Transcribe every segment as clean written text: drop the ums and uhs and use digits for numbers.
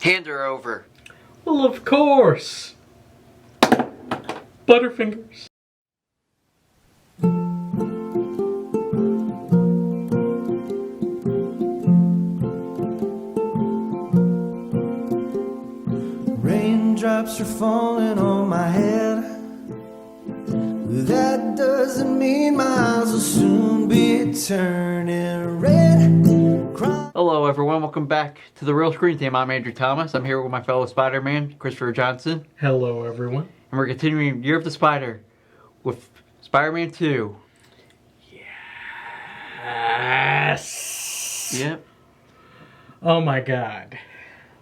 Hand her over. Well, of course. Butterfingers. Raindrops are falling on my head. That doesn't mean my eyes will soon be turning red. Hello everyone, welcome back to the Real Screen Time. I'm Andrew Thomas. I'm here with my fellow Spider-Man, Christopher Johnson. Hello everyone. And we're continuing Year of the Spider with Spider-Man 2. Yes. Yep. Oh my god.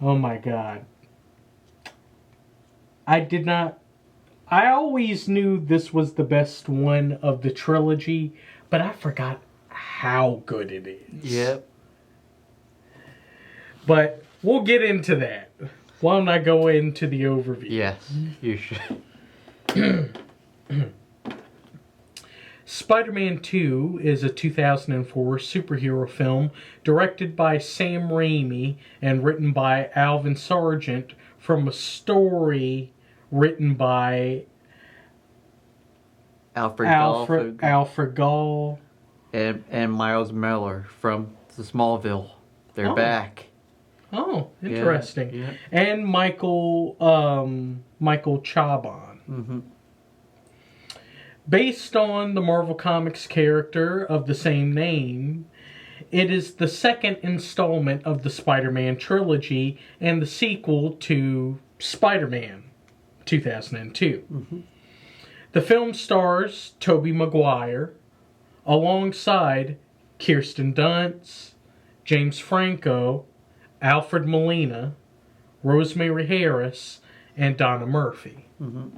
Oh my god. I always knew this was the best one of the trilogy, but I forgot how good it is. Yep. But we'll get into that. Why don't I go into the overview? Yes, you should. Spider-Man 2 is a 2004 superhero film directed by Sam Raimi and written by Alvin Sargent from a story written by Alfred Gall and Miles Miller from the Smallville. They're back. Oh, interesting. Yeah. And Michael Chabon. Mm-hmm. Based on the Marvel Comics character of the same name, it is the second installment of the Spider-Man trilogy and the sequel to Spider-Man 2002. Mm-hmm. The film stars Tobey Maguire alongside Kirsten Dunst, James Franco, Alfred Molina, Rosemary Harris, and Donna Murphy. Mm-hmm.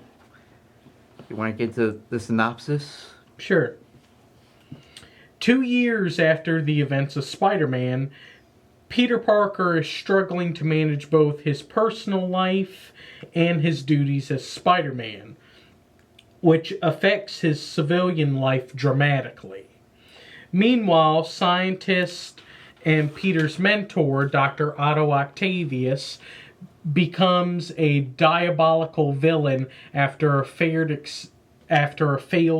You want to get to the synopsis? Sure. 2 years after the events of Spider-Man, Peter Parker is struggling to manage both his personal life and his duties as Spider-Man, which affects his civilian life dramatically. Meanwhile, scientists and Peter's mentor, Dr. Otto Octavius, becomes a diabolical villain after a failed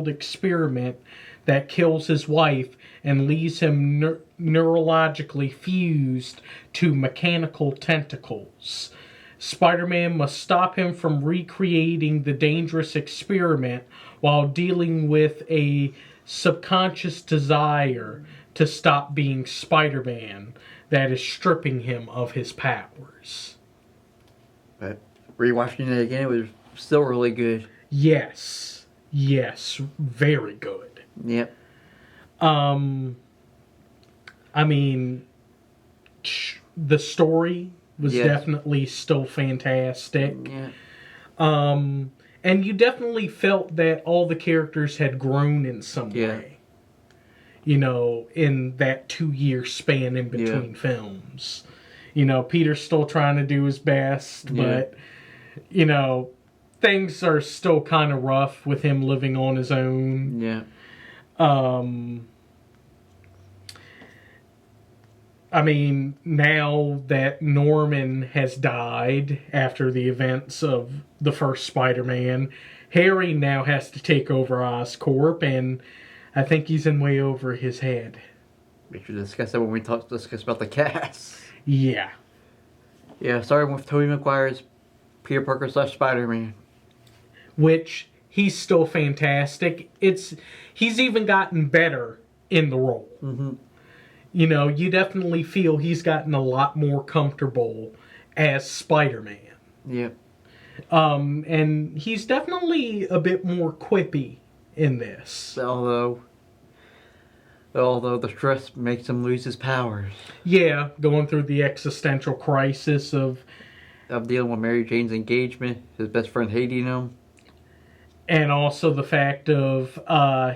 experiment that kills his wife and leaves him neurologically fused to mechanical tentacles. Spider-Man must stop him from recreating the dangerous experiment while dealing with a subconscious desire to stop being Spider-Man that is stripping him of his powers. But rewatching it again, it was still really good. Yes, very good. Yep. I mean, the story was definitely still fantastic. Yeah. And you definitely felt that all the characters had grown in some way. You know, in that 2-year span in between films. You know, Peter's still trying to do his best, but, you know, things are still kind of rough with him living on his own. Yeah. I mean, now that Norman has died after the events of the first Spider-Man, Harry now has to take over Oscorp, and I think he's in way over his head. We should discuss that when we discuss about the cast. Yeah. Yeah, starting with Tobey Maguire's Peter Parker / Spider-Man. Which, he's still fantastic. He's even gotten better in the role. Mm-hmm. You know, you definitely feel he's gotten a lot more comfortable as Spider-Man. Yep. And he's definitely a bit more quippy in this. Although the stress makes him lose his powers. Yeah, going through the existential crisis of dealing with Mary Jane's engagement, his best friend hating him. And also the fact of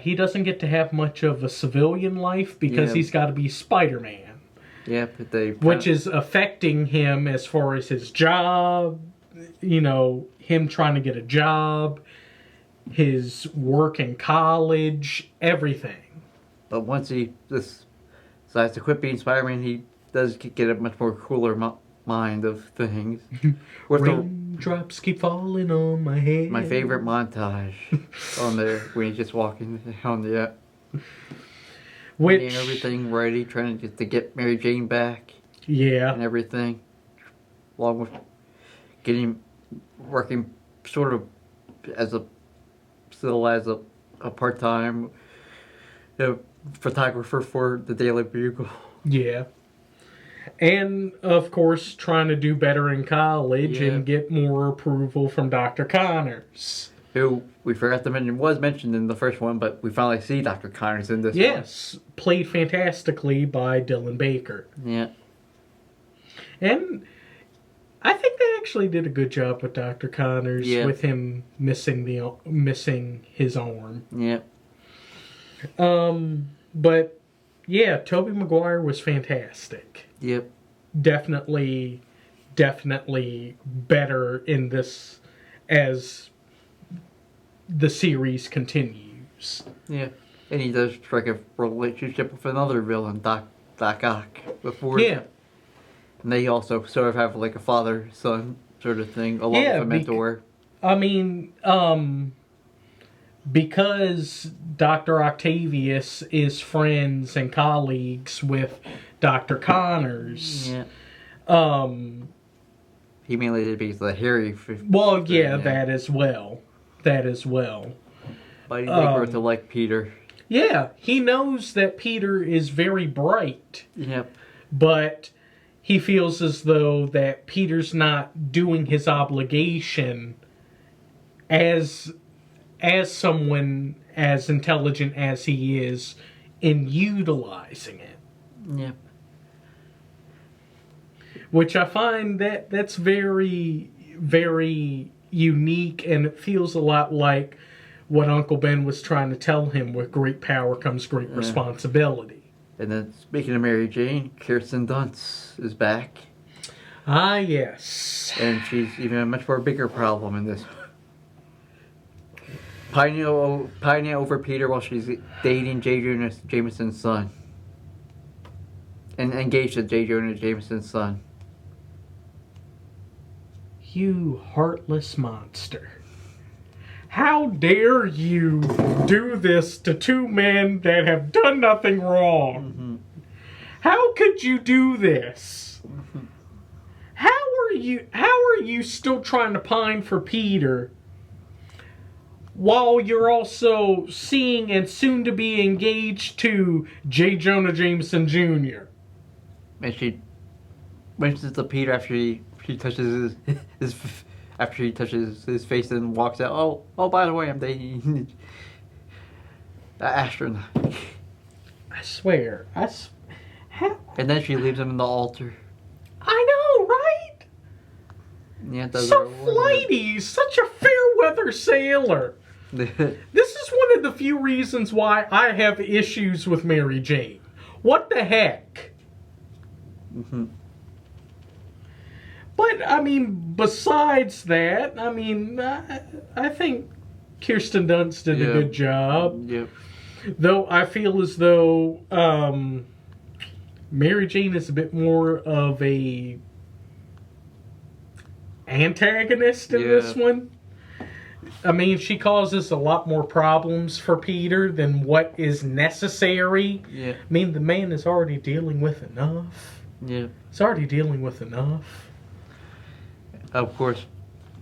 he doesn't get to have much of a civilian life because he's got to be Spider-Man. Yeah, but which is affecting him as far as his job, you know, him trying to get a job, his work in college, everything. But once he decides to quit being Spider-Man, he does get a much more cooler mind of things. With Raindrops keep falling on my head. my favorite montage on there when he's just walking on the Which, getting everything ready, trying to get Mary Jane back yeah. and everything, along with working sort of as a part-time photographer for the Daily Bugle. Yeah. And, of course, trying to do better in college and get more approval from Dr. Connors. Who we forgot to mention was mentioned in the first one, but we finally see Dr. Connors in this one. Yes, played fantastically by Dylan Baker. Yeah. And I think they actually did a good job with Dr. Connors with him missing his arm. Yeah. But yeah, Tobey Maguire was fantastic. Yep. Definitely better in this as the series continues. Yeah. And he does strike a relationship with another villain, Doc Ock, before. Yeah. And they also sort of have like a father-son sort of thing, along with a mentor. Because Dr. Octavius is friends and colleagues with Dr. Connors. Yeah. He mainly did because of the Harry. That as well. But he did grow to like Peter. Yeah, he knows that Peter is very bright. Yep. But he feels as though that Peter's not doing his obligation as someone as intelligent as he is in utilizing it. Yep. Which I find that's very, very unique, and it feels a lot like what Uncle Ben was trying to tell him: with great power comes great responsibility. And then, speaking of Mary Jane, Kirsten Dunst is back. Ah, yes. And she's even a much more bigger problem in this. Pining over Peter while she's dating J. Jonah Jameson's son. And engaged to J. Jonah Jameson's son. You heartless monster. How dare you do this to two men that have done nothing wrong? Mm-hmm. How could you do this? Mm-hmm. How are you still trying to pine for Peter while you're also seeing and soon to be engaged to J. Jonah Jameson Jr.? And she mentions to Peter after she touches his face and walks out. Oh, by the way, I'm dating an astronaut. I swear. And then she leaves him in the altar. I know, right? Yeah, so flighty, such a fair weather sailor. This is one of the few reasons why I have issues with Mary Jane. What the heck? Mm-hmm. But, besides that, I think Kirsten Dunst did a good job. Yep. Though I feel as though Mary Jane is a bit more of a antagonist in this one. She causes a lot more problems for Peter than what is necessary. Yeah. The man is already dealing with enough. Yeah. He's already dealing with enough. Of course,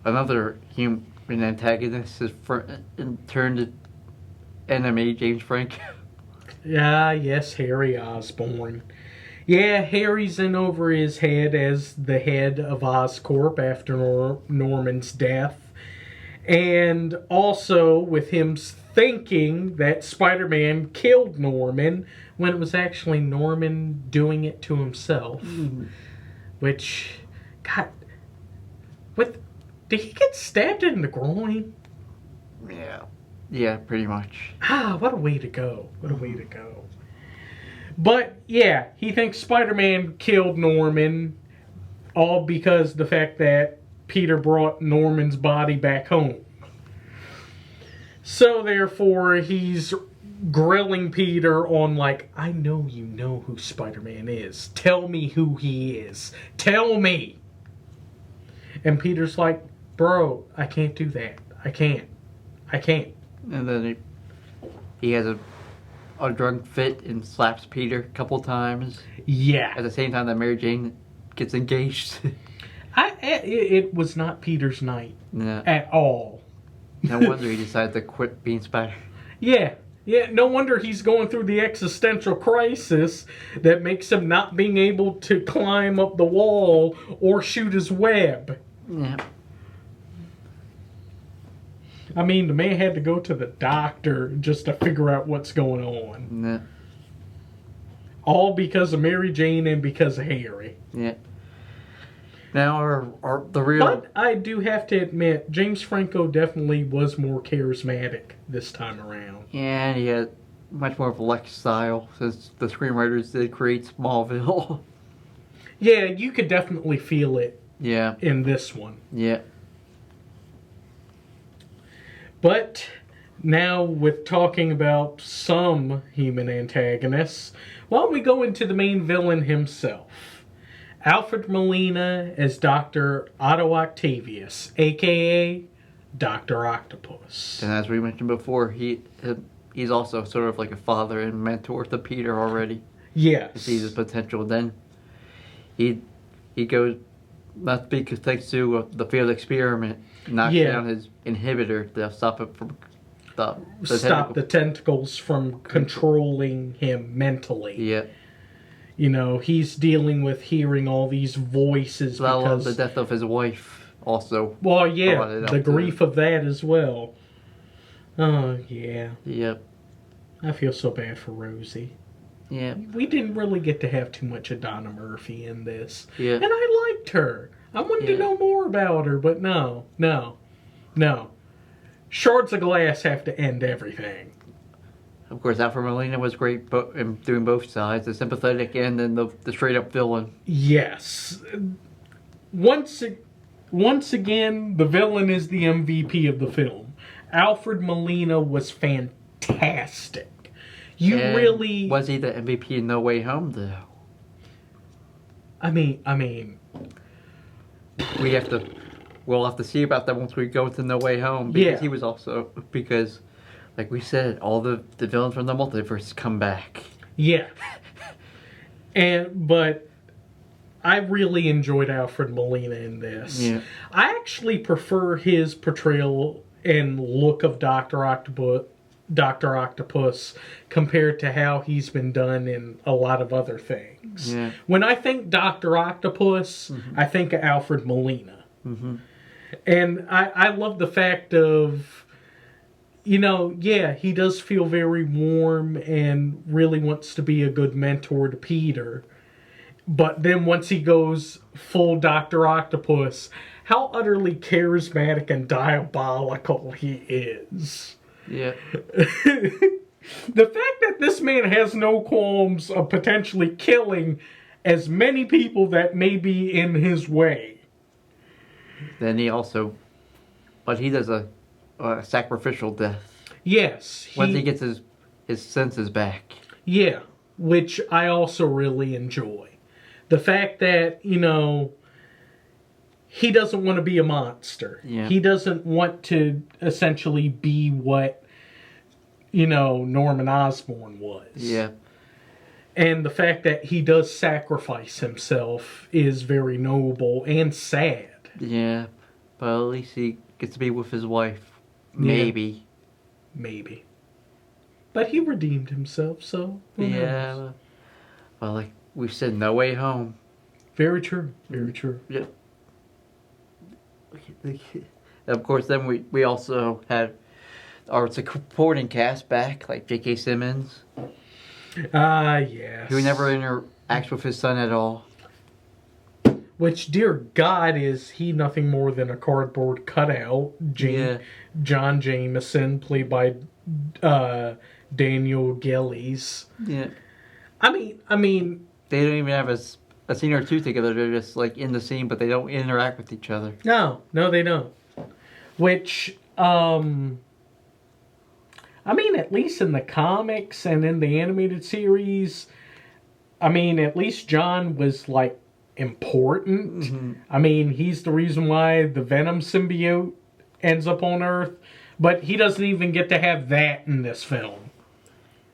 another human antagonist is turned enemy, James Franco. Yes, Harry Osborn. Yeah, Harry's in over his head as the head of Oscorp after Norman's death. And also with him thinking that Spider-Man killed Norman when it was actually Norman doing it to himself. Mm-hmm. Which, God, did he get stabbed in the groin? Yeah, pretty much. What a way to go. But, yeah, he thinks Spider-Man killed Norman, all because the fact that Peter brought Norman's body back home. So, therefore, he's grilling Peter on, like, I know you know who Spider-Man is. Tell me who he is. Tell me. And Peter's like, bro, I can't do that. I can't. And then he has a drunk fit and slaps Peter a couple times. Yeah. At the same time that Mary Jane gets engaged. It was not Peter's night. No. At all. No wonder he decided to quit being Spider. Yeah, no wonder he's going through the existential crisis that makes him not being able to climb up the wall or shoot his web. Yeah. I mean, the man had to go to the doctor just to figure out what's going on. No. All because of Mary Jane and because of Harry. Yeah. Now, the real... But I do have to admit, James Franco definitely was more charismatic this time around. Yeah, and he had much more of a Lex style, since the screenwriters did create Smallville. Yeah, you could definitely feel it Yeah. in this one. Yeah. But now, with talking about some human antagonists, why don't we go into the main villain himself? Alfred Molina as Dr. Otto Octavius, a.k.a. Dr. Octopus. And as we mentioned before, he's also sort of like a father and mentor to Peter already. Yes. He sees his potential. Then he goes, not because thanks to the failed experiment, knocks down his inhibitor to stop it from the tentacles from controlling him mentally. Yeah. You know, he's dealing with hearing all these voices because the death of his wife also. Well, yeah, the grief of that as well. Oh, yeah. Yep. I feel so bad for Rosie. Yeah. We didn't really get to have too much of Donna Murphy in this. Yeah. And I liked her. I wanted to know more about her, but no. Shards of glass have to end everything. Of course, Alfred Molina was great in doing both sides, the sympathetic and then the straight-up villain. Yes. Once again, the villain is the MVP of the film. Alfred Molina was fantastic. Really... Was he the MVP in No Way Home, though? I mean... We'll have to see about that once we go to No Way Home. Because he was also... Because... Like we said, all the villains from the multiverse come back. Yeah. But I really enjoyed Alfred Molina in this. Yeah. I actually prefer his portrayal and look of Dr. Octopus compared to how he's been done in a lot of other things. Yeah. When I think Dr. Octopus, I think of Alfred Molina. Mm-hmm. And I love the fact of... You know, yeah, he does feel very warm and really wants to be a good mentor to Peter. But then once he goes full Dr. Octopus, how utterly charismatic and diabolical he is. Yeah. The fact that this man has no qualms of potentially killing as many people that may be in his way. Then he also... But he does a sacrificial death. Yes. Once he gets his senses back. Yeah, which I also really enjoy. The fact that, you know, he doesn't want to be a monster. Yeah. He doesn't want to essentially be what, you know, Norman Osborn was. Yeah. And the fact that he does sacrifice himself is very noble and sad. Yeah, but at least he gets to be with his wife. Maybe. Yeah. Maybe. But he redeemed himself, so who knows? Well, like we said, No Way Home. Very true. Very true. Yeah. Of course, then we also had our supporting cast back, like J.K. Simmons. Yes. Who never interacts with his son at all. Which, dear God, is he nothing more than a cardboard cutout? John Jameson, played by Daniel Gillies. Yeah. I mean... They don't even have a scene or two together. They're just, like, in the scene, but they don't interact with each other. No, they don't. Which, I mean, at least in the comics and in the animated series, I mean, at least John was, like, important. Mm-hmm. I mean, he's the reason why the Venom symbiote ends up on Earth, but he doesn't even get to have that in this film.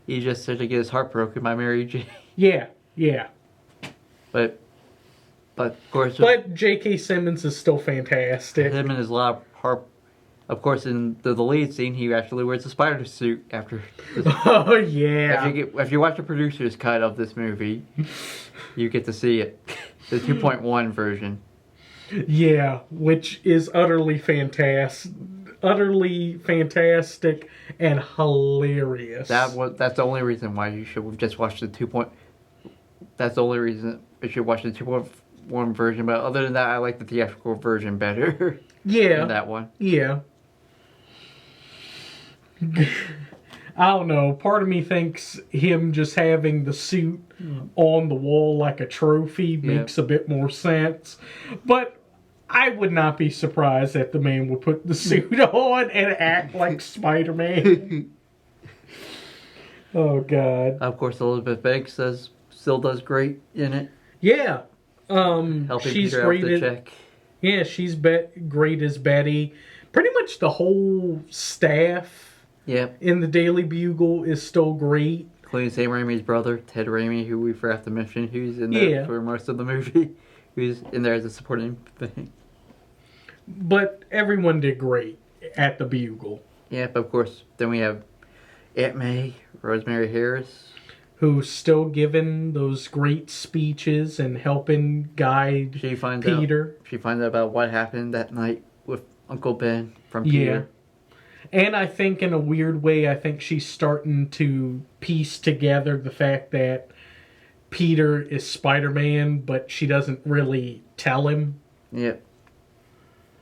He just said to get his heart broken by Mary Jane. Yeah, yeah. But of course... But J.K. Simmons is still fantastic. Him and his heart... Of course, in the lead scene, he actually wears a spider suit after... Oh, yeah. If you watch the producer's cut of this movie, you get to see it. The 2.1 version. Yeah, which is utterly fantastic and hilarious. That's the only reason why you should just watch the 2. That's the only reason you should watch the 2.1 version. But other than that, I like the theatrical version better. Yeah. Than that one. Yeah. I don't know. Part of me thinks him just having the suit on the wall like a trophy makes a bit more sense. But I would not be surprised that the man would put the suit on and act like Spider-Man. Oh, God. Of course, Elizabeth Banks still does great in it. Yeah. Helping she's Peter out with the check. Yeah, she's great as Betty. Pretty much the whole staff in the Daily Bugle is still great. Including Sam Raimi's brother, Ted Raimi, who we forgot to mention, who's in there for most of the movie. Who's in there as a supporting thing. But everyone did great at the Bugle. Yeah, but of course, then we have Aunt May, Rosemary Harris. Who's still giving those great speeches and helping guide Peter. She finds out about what happened that night with Uncle Ben from Peter. And I think in a weird way, I think she's starting to piece together the fact that Peter is Spider-Man, but she doesn't really tell him. Yep.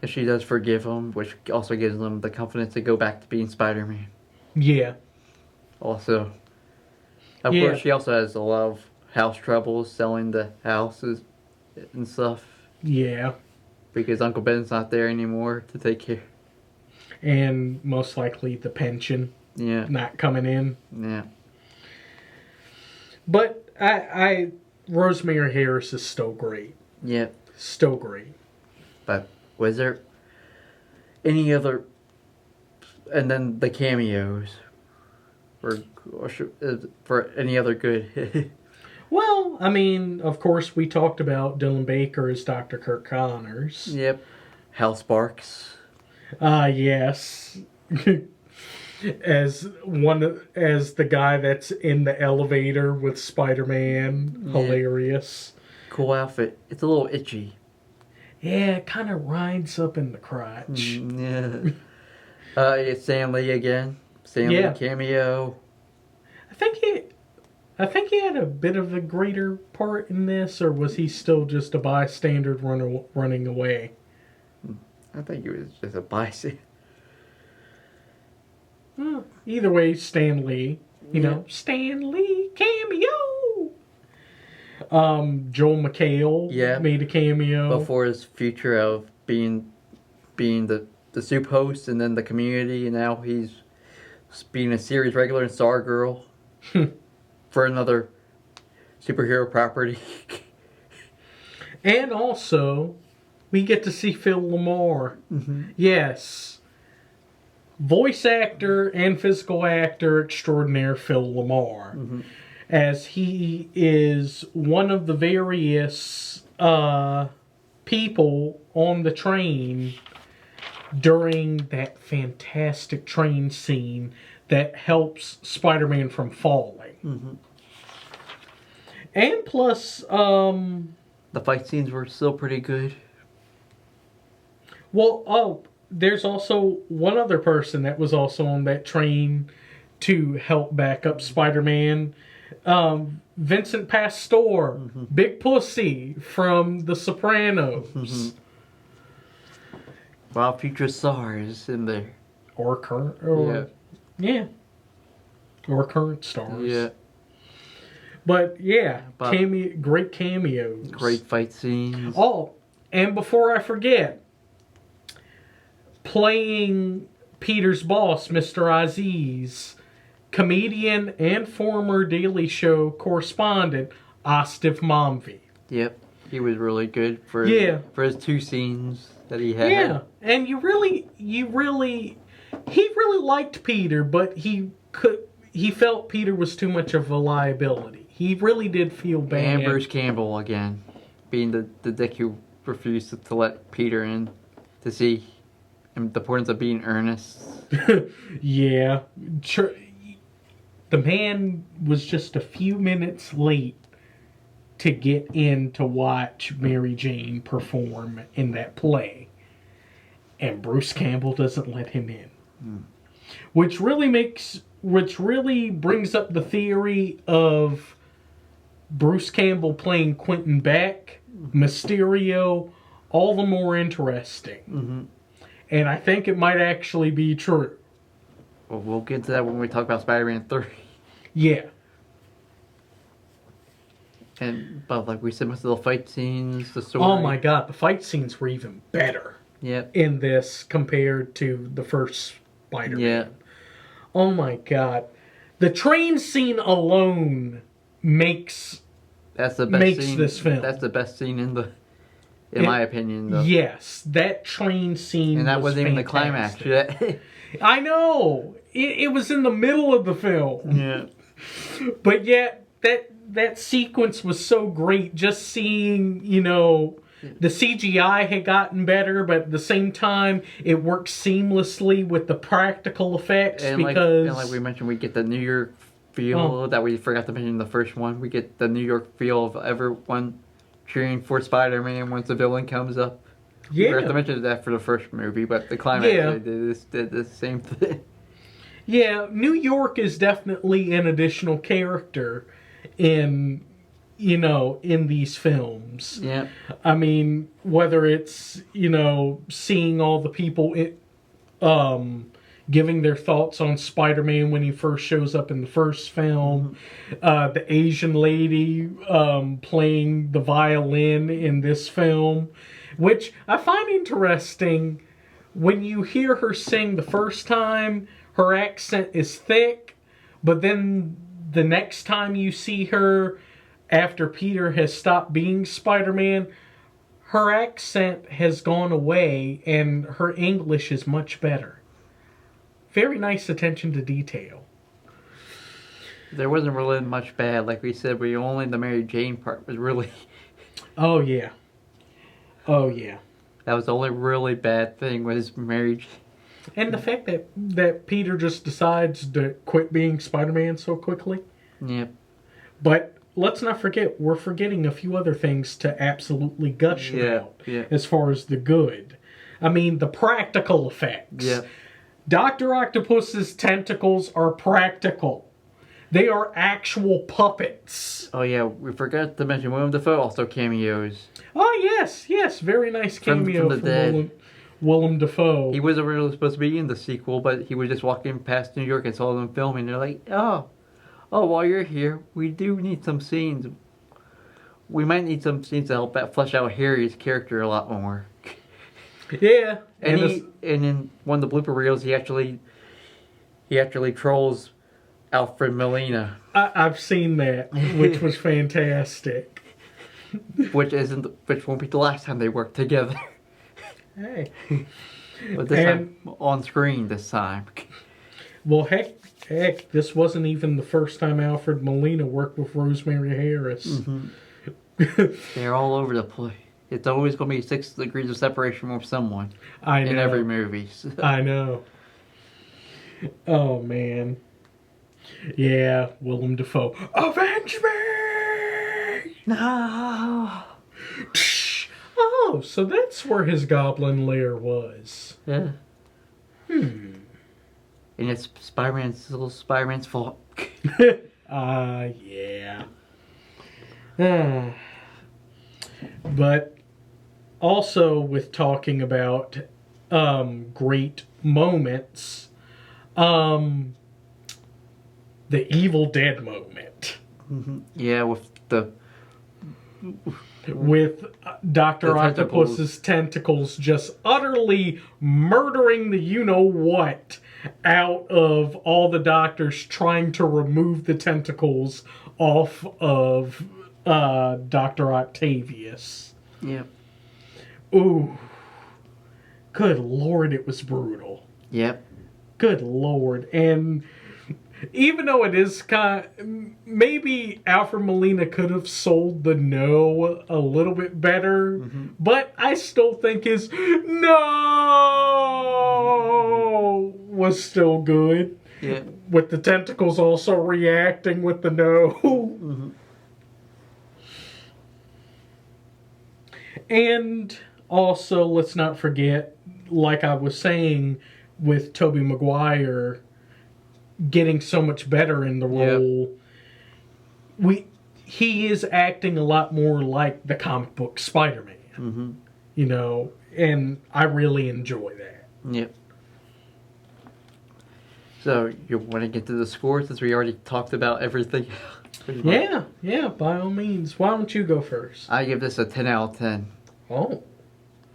And she does forgive him, which also gives him the confidence to go back to being Spider-Man. Yeah. Also... Of course, she also has a lot of house troubles selling the houses and stuff. Yeah. Because Uncle Ben's not there anymore to take care. And most likely the pension. Yeah. Not coming in. Yeah. But Rosemary Harris is still great. Yeah. Still great. But was there any other... And then the cameos... For any other good. Well, I mean, of course, we talked about Dylan Baker as Dr. Kirk Connors. Yep. Hal Sparks. Yes. as the guy that's in the elevator with Spider-Man. Yeah. Hilarious. Cool outfit. It's a little itchy. Yeah, it kind of rides up in the crotch. Yeah. It's Stan Lee again. Stan Lee cameo. I think he had a bit of a greater part in this, or was he still just a bystander running away? I think he was just a bystander. Well, either way, Stan Lee. You know, Stan Lee cameo. Joel Mchale made a cameo. Before his future of being the soup host and then the Community, and now he's being a series regular in Stargirl for another superhero property. And also, we get to see Phil Lamore. Mm-hmm. Yes. Voice actor and physical actor extraordinaire Phil Lamore. Mm-hmm. As he is one of the various people on the train during that fantastic train scene that helps Spider-Man from falling. Mm-hmm. And plus... the fight scenes were still pretty good. Well, there's also one other person that was also on that train to help back up Spider-Man. Vincent Pastor, mm-hmm. Big Pussy from The Sopranos. Mm-hmm. Wow, future stars in there. Or current, or current stars. Yeah. But great cameos. Great fight scenes. Oh, and before I forget, playing Peter's boss, Mr. Aziz, comedian and former Daily Show correspondent Ostiv Momvi. Yep, he was really good for for his 2 scenes that he had. Yeah, and he really liked Peter, but he felt Peter was too much of a liability. He really did feel bad. And Bruce Campbell again, being the dick who refused to let Peter in to see the importance of being earnest. Yeah. The man was just a few minutes late to get in to watch Mary Jane perform in that play. And Bruce Campbell doesn't let him in. Which really brings up the theory of Bruce Campbell playing Quentin Beck, Mysterio, all the more interesting. And I think it might actually be true. Well, we'll get to that when we talk about Spider-Man 3. Yeah. But like we said, most of the fight scenes, the story. Oh my god, the fight scenes were even better in this compared to the first Spider-Man. Yeah. Oh my god. The train scene alone makes scene, this film. That's the best scene in my opinion, though. Yes, that train scene and that was wasn't even the fantastic. climax yet. I know. It was in the middle of the film. Yeah. But yet, that sequence was so great. Just seeing, the CGI had gotten better, but at the same time, it worked seamlessly with the practical effects. And like we mentioned, we get the New York feel that we forgot to mention in the first one. We get the New York feel of everyone cheering for Spider-Man once the villain comes up. Yeah. We forgot to mention that for the first movie, but the climax did the same thing. Yeah, New York is definitely an additional character in these films. Yeah. I mean, whether it's, seeing all the people giving their thoughts on Spider-Man when he first shows up in the first film, the Asian lady playing the violin in this film, which I find interesting. When you hear her sing the first time, her accent is thick, but then the next time you see her after Peter has stopped being Spider-Man, her accent has gone away and her English is much better. Very nice attention to detail. There wasn't really much bad. Like we said, only the Mary Jane part was really... Oh, yeah. Oh, yeah. That was the only really bad thing was Mary Jane. And the fact that Peter just decides to quit being Spider-Man so quickly. Yep. But let's not forget, we're forgetting a few other things to absolutely gush about as far as the good. I mean, the practical effects. Yeah. Dr. Octopus's tentacles are practical. They are actual puppets. Oh, yeah. We forgot to mention Willem Dafoe also cameos. Oh, yes. Very nice cameo from Willem Dafoe. He wasn't really supposed to be in the sequel, but he was just walking past New York and saw them filming. They're like, oh, while you're here, we do need some scenes. We might need some scenes to help flesh out Harry's character a lot more. Yeah. And in one of the blooper reels, he actually trolls Alfred Molina. I've seen that, which was fantastic. Which won't be the last time they work together. Hey. But this time on screen this time. Well, heck, this wasn't even the first time Alfred Molina worked with Rosemary Harris. Mm-hmm. They're all over the place. It's always going to be 6 degrees of separation from someone. I know. In every movie. So. I know. Oh, man. Yeah, Willem Dafoe. Avenge me! No! Oh, so that's where his goblin lair was. Yeah. And it's Spider-Man's fault. Yeah. But also with talking about great moments, the Evil Dead moment. Mm-hmm. Yeah, with with Dr. The tentacles. Octopus's tentacles just utterly murdering the you-know-what out of all the doctors trying to remove the tentacles off of Dr. Octavius. Yep. Ooh. Good Lord, it was brutal. Yep. Good Lord. And even though it is maybe Alfred Molina could have sold the no a little bit better, but I still think his no was still good. Yeah. With the tentacles also reacting with the no. And also, let's not forget, like I was saying, with Tobey Maguire getting so much better in the role, he is acting a lot more like the comic book Spider-Man. You know, and I really enjoy that. Yep. So, you want to get to the score since we already talked about everything? Yeah, by all means. Why don't you go first? I give this a 10 out of 10. Oh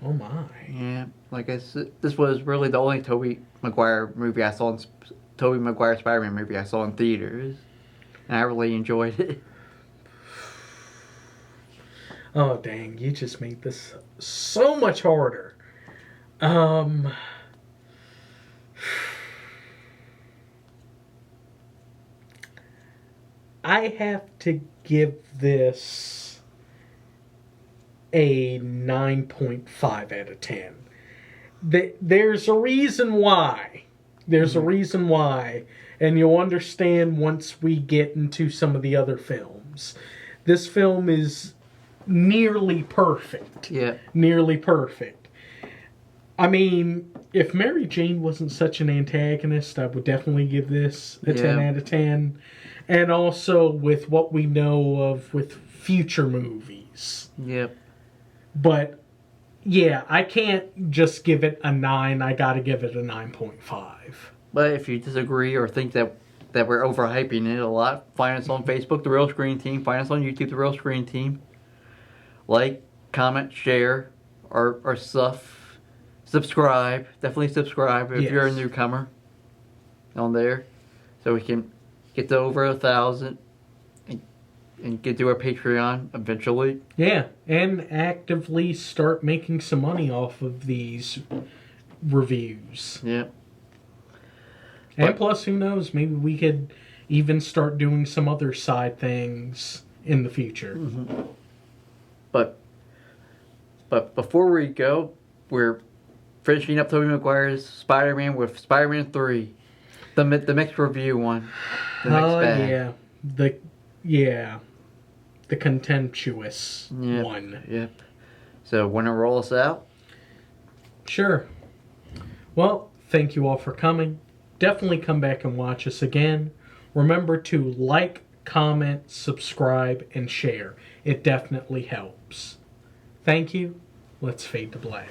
my. Yeah, like I said, this was really the only Tobey Maguire movie I saw Tobey Maguire Spider-Man movie I saw in theaters. And I really enjoyed it. Oh, dang. You just made this so much harder. I have to give this a 9.5 out of 10. There's a reason why. There's a reason why. And you'll understand once we get into some of the other films. This film is nearly perfect. Yeah. Nearly perfect. I mean, if Mary Jane wasn't such an antagonist, I would definitely give this a 10 out of 10. And also with what we know of with future movies. Yep. But, yeah, I can't just give it a 9. I gotta give it a 9.5. But if you disagree or think that we're overhyping it a lot, find us on Facebook, The Real Screen Team. Find us on YouTube, The Real Screen Team. Like, comment, share our stuff. Subscribe. Definitely subscribe if you're a newcomer on there. So we can get to over 1,000 and get to our Patreon eventually. Yeah, and actively start making some money off of these reviews. Yeah. And plus, who knows, maybe we could even start doing some other side things in the future. But before we go, we're finishing up Tobey Maguire's Spider-Man with Spider-Man 3. The mixed review one. The mixed bag. The contemptuous one. Yep. So, want to roll us out? Sure. Well, thank you all for coming. Definitely come back and watch us again. Remember to like, comment, subscribe, and share. It definitely helps. Thank you. Let's fade to black.